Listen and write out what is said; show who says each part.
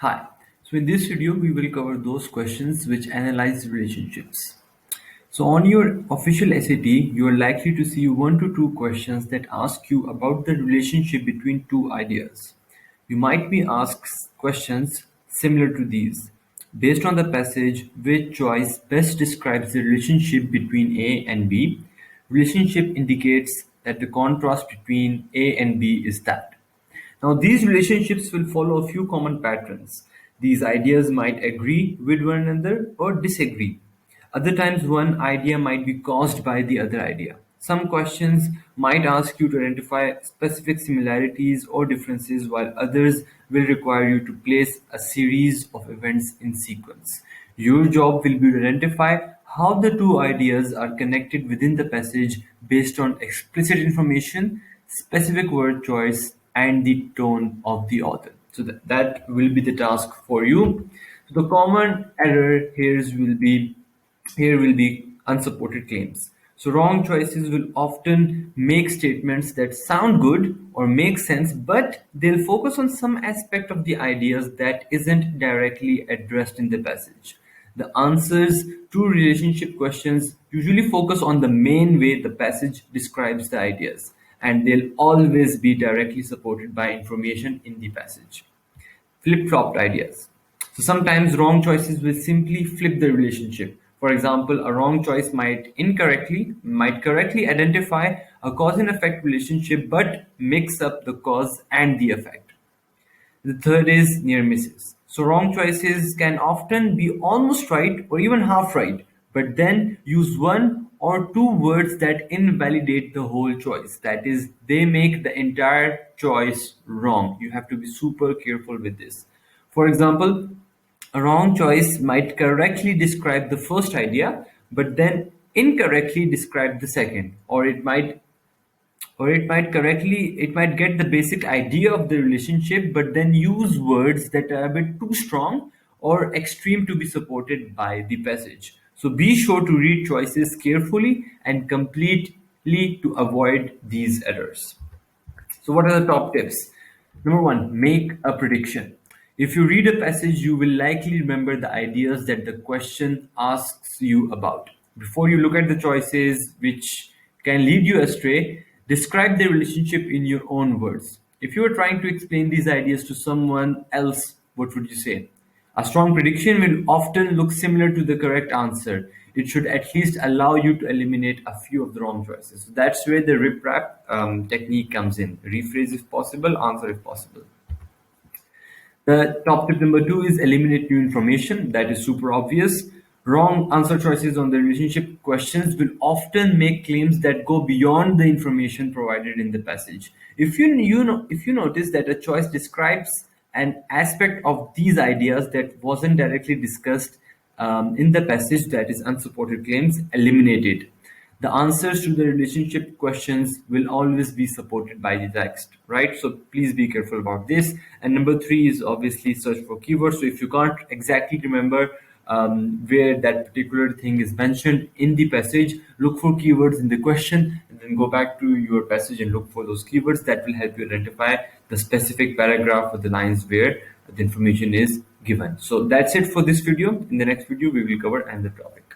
Speaker 1: Hi. So in this video, we will cover those questions which analyze relationships. So on your official SAT, you are likely to see 1 to 2 questions that ask you about the relationship between two ideas. You might be asked questions similar to these. Based on the passage, which choice best describes the relationship between A and B? Relationship indicates that the contrast between A and B is that. Now, these relationships will follow a few common patterns. These ideas might agree with one another or disagree. Other times, one idea might be caused by the other idea. Some questions might ask you to identify specific similarities or differences, while others will require you to place a series of events in sequence. Your job will be to identify how the two ideas are connected within the passage based on explicit information, specific word choice, and the tone of the author. So that will be the task for you. So the common error here will be unsupported claims. So wrong choices will often make statements that sound good or make sense, but they'll focus on some aspect of the ideas that isn't directly addressed in the passage. The answers to relationship questions usually focus on the main way the passage describes the ideas, and they'll always be directly supported by information in the passage. Flip-flopped ideas. So sometimes wrong choices will simply flip the relationship. For example, a wrong choice might correctly identify a cause and effect relationship but mix up the cause and the effect. The third is near misses. So wrong choices can often be almost right or even half right, but then use one or two words that invalidate the whole choice. That is, they make the entire choice wrong. You have to be super careful with this. For example, a wrong choice might correctly describe the first idea, but then incorrectly describe the second, or it might get the basic idea of the relationship but then use words that are a bit too strong or extreme to be supported by the passage. So be sure to read choices carefully and completely to avoid these errors. So, what are the top tips? Number one, make a prediction. If you read a passage, you will likely remember the ideas that the question asks you about. Before you look at the choices which can lead you astray, describe the relationship in your own words. If you are trying to explain these ideas to someone else, what would you say? A strong prediction will often look similar to the correct answer. It should at least allow you to eliminate a few of the wrong choices. So that's where the rip rap technique comes in. Rephrase if possible, answer if possible. The top tip number two is eliminate new information. That is super obvious. Wrong answer choices on the relationship questions will often make claims that go beyond the information provided in the passage. If you notice that a choice describes an aspect of these ideas that wasn't directly discussed in the passage, that is unsupported claims, eliminate it. The answers to the relationship questions will always be supported by the text, right? So please be careful about this. And number three is obviously search for keywords. So if you can't exactly remember where that particular thing is mentioned in the passage, look for keywords in the question and then go back to your passage and look for those keywords. That will help you identify the specific paragraph or the lines where the information is given. So that's it for this video. In the next video, we will cover another topic.